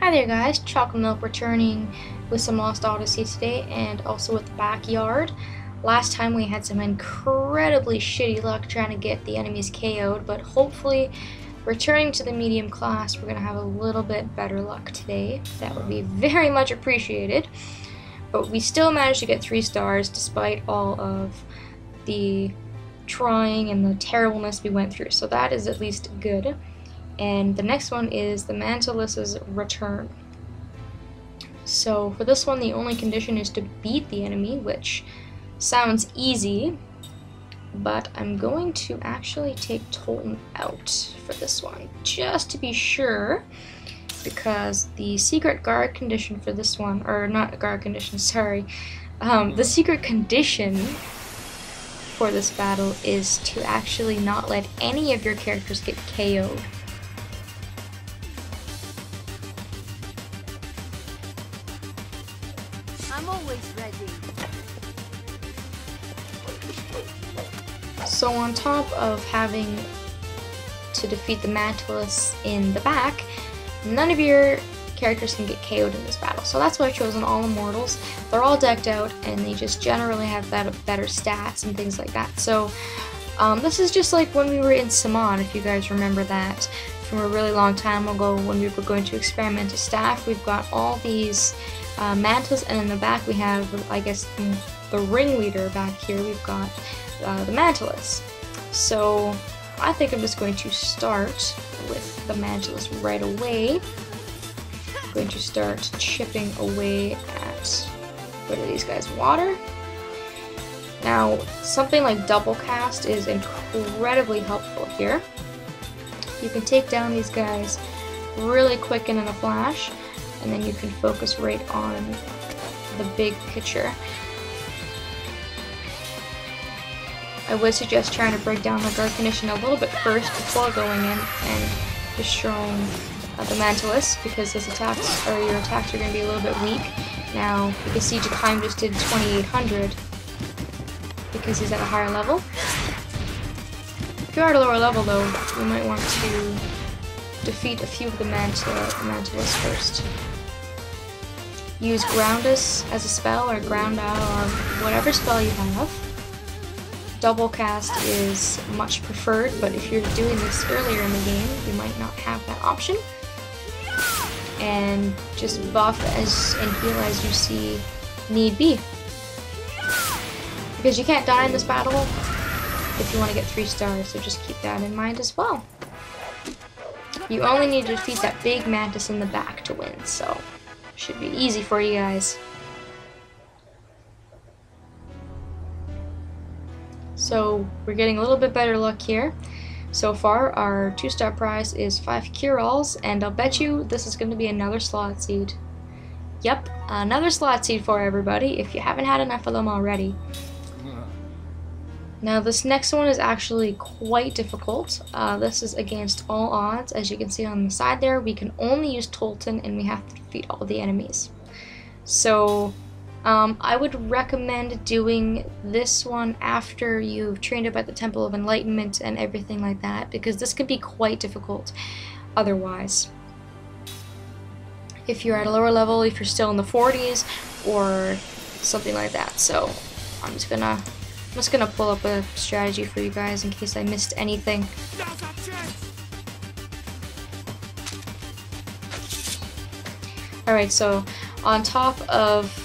Hi there guys, Chocolate Milk returning with some Lost Odyssey today and also with the backyard. Last time we had some incredibly shitty luck trying to get the enemies KO'd, but hopefully returning to the medium class we're going to have a little bit better luck today. That would be very much appreciated. But we still managed to get 3 stars despite all of the trying and the terribleness we went through, so that is at least good. And the next one is the Mantalus's return. So for this one, the only condition is to beat the enemy, which sounds easy, but I'm going to actually take Tolton out for this one, just to be sure, because the secret guard condition for this one, or not guard condition, sorry, the secret condition for this battle is to actually not let any of your characters get KO'd. I'm always ready. So on top of having to defeat the Mantalus in the back, none of your characters can get KO'd in this battle. So that's why I've chosen all immortals. They're all decked out and they just generally have better stats and things like that. So this is just like when we were in Saman, if you guys remember that from a really long time ago when we were going to experiment a staff. We've got all these Mantas, and in the back we have, I guess, the ringleader back here. We've got the Mantalus. So I think I'm just going to start with the Mantalus right away. I'm going to start chipping away at, what are these guys, water? Now, something like double cast is incredibly helpful here. You can take down these guys really quick and in a flash, and then you can focus right on the big picture. I would suggest trying to break down the guard condition a little bit first before going in and destroying the Mantalus, because his attacks, or your attacks, are going to be a little bit weak. Now, you can see Jakheim just did 2800 because he's at a higher level. If you're at a lower level though, you might want to defeat a few of the Mantalus first. Use Groundus as a spell, or Ground Out, or whatever spell you have. Double cast is much preferred, but if you're doing this earlier in the game, you might not have that option. And just buff and heal as you see need be. Because you can't die in this battle if you want to get 3 stars, so just keep that in mind as well. You only need to defeat that big Mantis in the back to win, so should be easy for you guys. So we're getting a little bit better luck here. So far, our 2-star prize is 5 cure-alls, and I'll bet you this is going to be another slot seed. Yep, another slot seed for everybody, if you haven't had enough of them already. Now this next one is actually quite difficult. This is against all odds. As you can see on the side there, we can only use Tolton and we have to defeat all the enemies. So I would recommend doing this one after you've trained up at the Temple of Enlightenment and everything like that, because this could be quite difficult otherwise. If you're at a lower level, if you're still in the 40s or something like that. So I'm just gonna pull up a strategy for you guys in case I missed anything. Alright, so on top of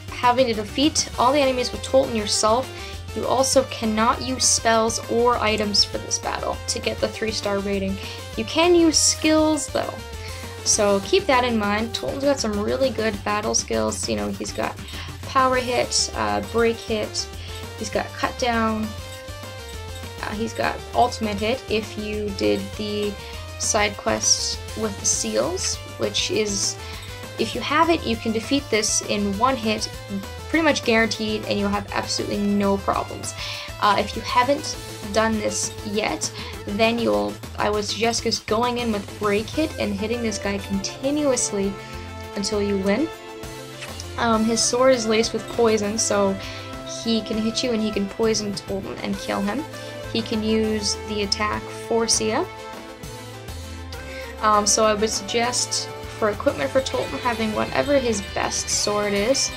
having to defeat all the enemies with Tolton yourself, you also cannot use spells or items for this battle to get the 3-star rating. You can use skills though, so keep that in mind. Tolton's got some really good battle skills. You know, he's got power hit, break hit, he's got cut down, he's got ultimate hit if you did the side quests with the seals, which is, if you have it, you can defeat this in 1 hit, pretty much guaranteed, and you'll have absolutely no problems. If you haven't done this yet, then I would suggest just going in with break hit and hitting this guy continuously until you win. His sword is laced with poison, so he can hit you and he can poison Tolton and kill him. He can use the attack Forcia. So I would suggest for equipment for Tolton, having whatever his best sword is,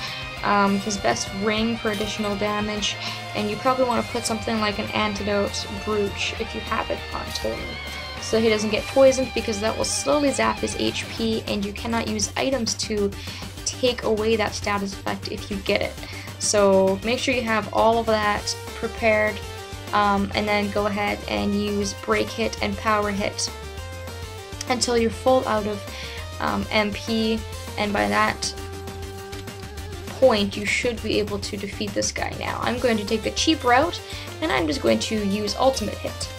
his best ring for additional damage, and you probably want to put something like an antidote brooch if you have it on Tolton, so he doesn't get poisoned, because that will slowly zap his HP, and you cannot use items to take away that status effect if you get it. So make sure you have all of that prepared, and then go ahead and use break hit and power hit until you're full out of MP, and by that point you should be able to defeat this guy. Now I'm going to take the cheap route, and I'm just going to use ultimate hit.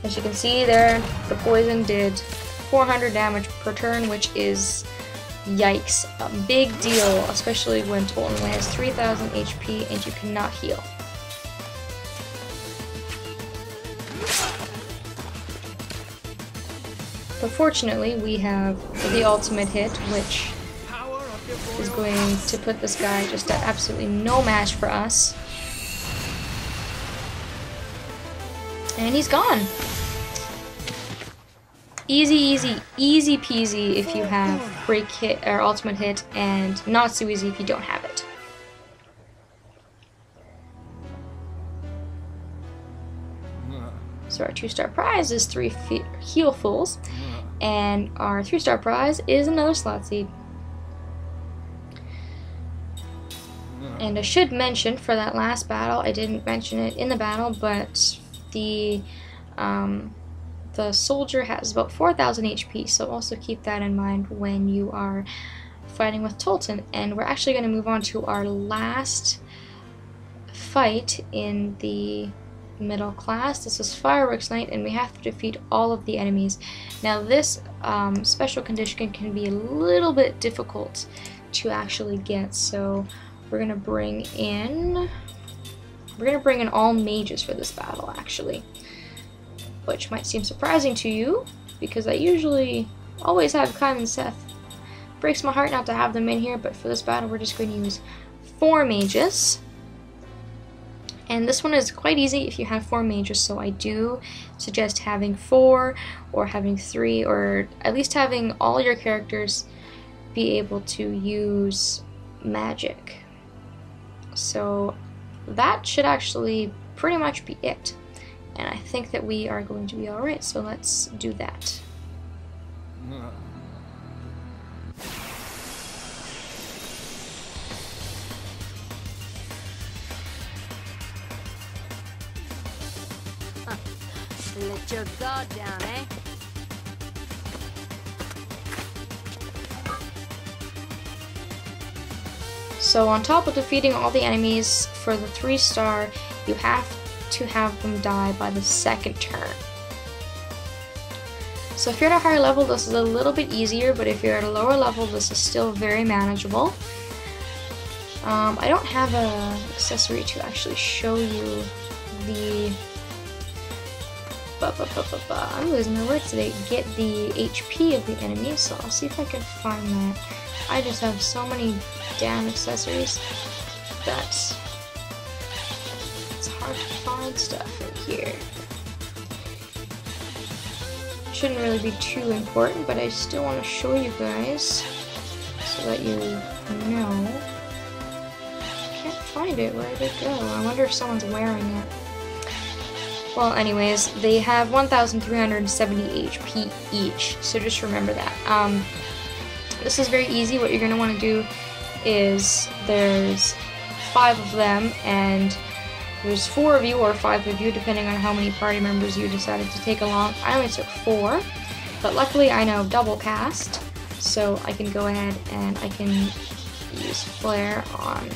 As you can see there, the poison did 400 damage per turn, which is, yikes, a big deal, especially when Tolton only has 3000 HP and you cannot heal. But fortunately, we have the ultimate hit, which is going to put this guy just at absolutely no match for us. And he's gone. Easy, easy, easy peasy if you have break hit or ultimate hit, and not so easy if you don't have it. So our 2-star prize is 3 Healfuls, and our 3-star prize is another slot seed. And I should mention, for that last battle, I didn't mention it in the battle, but the soldier has about 4000 HP, so also keep that in mind when you are fighting with Tolton. And we're actually going to move on to our last fight in the middle class. This is Fireworks Night, and we have to defeat all of the enemies. Now this special condition can be a little bit difficult to actually get, so we're going to bring in all mages for this battle, actually. Which might seem surprising to you, because I usually always have Kyle and Seth. Breaks my heart not to have them in here, but for this battle we're just going to use 4 mages. And this one is quite easy if you have 4 mages, so I do suggest having 4 or having 3, or at least having all your characters be able to use magic. So that should actually pretty much be it. And I think that we are going to be alright, so let's do that. Let your guard down, eh? So on top of defeating all the enemies, for the 3-star, you have to have them die by the 2nd turn. So if you're at a higher level, this is a little bit easier, but if you're at a lower level, this is still very manageable. I don't have an accessory to actually show you the... I'm losing my words today. Get the HP of the enemy, so I'll see if I can find that. I just have so many damn accessories that it's hard to find stuff in here. Shouldn't really be too important, but I still want to show you guys so that you know. Can't find it. Where did it go? I wonder if someone's wearing it. Well, anyways, they have 1,370 HP each, so just remember that. This is very easy. What you're going to want to do is, there's 5 of them, and there's 4 of you or 5 of you, depending on how many party members you decided to take along. I only took 4, but luckily I now double cast, so I can go ahead and I can use Flare on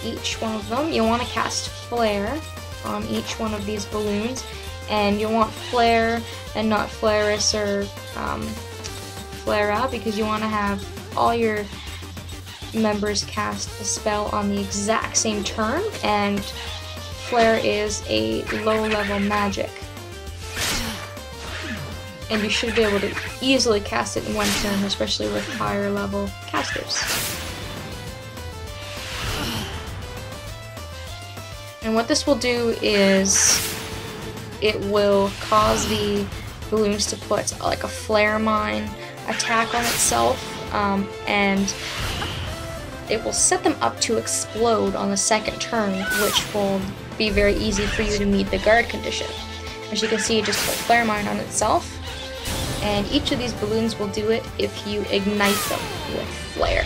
each one of them. You want to cast Flare on each one of these balloons, and you want Flare and not Flaris or Flare, because you want to have all your members cast the spell on the exact same turn, and Flare is a low-level magic. And you should be able to easily cast it in one turn, especially with higher-level casters. And what this will do is it will cause the balloons to put like a flare mine attack on itself, and it will set them up to explode on the second turn, which will be very easy for you to meet the guard condition. As you can see, it just put flare mine on itself, and each of these balloons will do it if you ignite them with flare.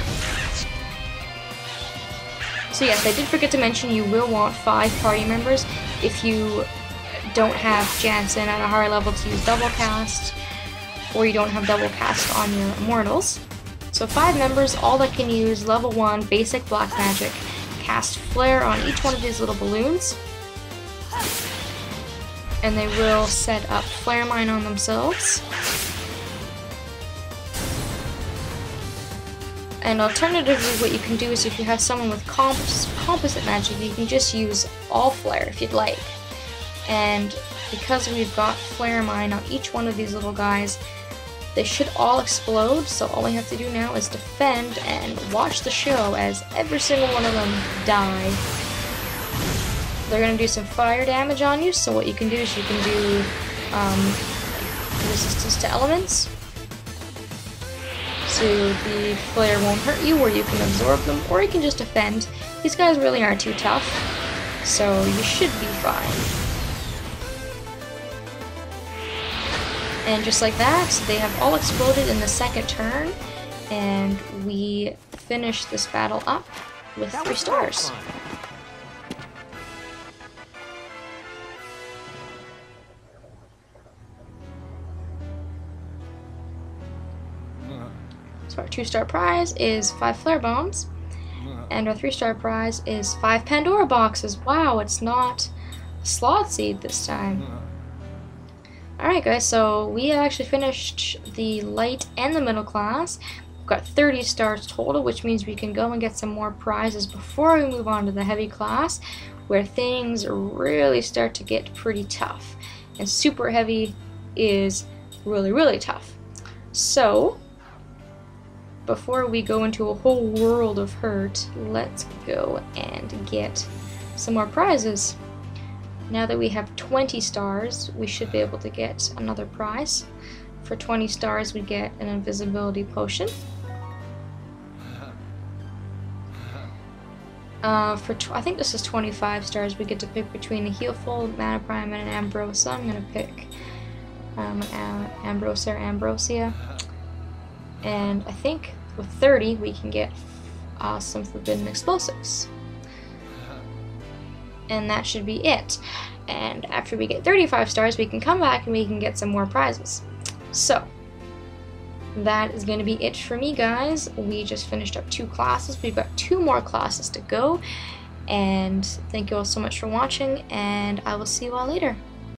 So yes, I did forget to mention you will want 5 party members if you don't have Jansen at a higher level to use double cast, or you don't have double cast on your immortals. So 5 members, all that can use level 1 basic black magic, cast flare on each one of these little balloons, and they will set up flare mine on themselves. And alternatively, what you can do is if you have someone with composite magic, you can just use all flare if you'd like. And because we've got flare mine on each one of these little guys, they should all explode, so all we have to do now is defend and watch the show as every single one of them die. They're going to do some fire damage on you, so what you can do is you can do resistance to elements, so the flare won't hurt you, or you can absorb them, or you can just defend. These guys really aren't too tough, so you should be fine. And just like that, they have all exploded in the second turn, and we finish this battle up with 3 stars. So our 2-star prize is 5 flare bombs, and our 3-star prize is 5 Pandora boxes. Wow, it's not a slot seed this time. Alright guys, so we actually finished the light and the middle class. We've got 30 stars total, which means we can go and get some more prizes before we move on to the heavy class, where things really start to get pretty tough. And super heavy is really, really tough. So, before we go into a whole world of hurt, let's go and get some more prizes. Now that we have 20 stars, we should be able to get another prize. For 20 stars, we get an invisibility potion. I think this is 25 stars, we get to pick between a Healful, Mana Prime, and an Ambrosia. I'm going to pick Ambrosia or Ambrosia. And I think with 30, we can get some Forbidden Explosives. And that should be it. And after we get 35 stars, we can come back and we can get some more prizes. So, that is going to be it for me, guys. We just finished up 2 classes. We've got 2 more classes to go. And thank you all so much for watching, and I will see you all later.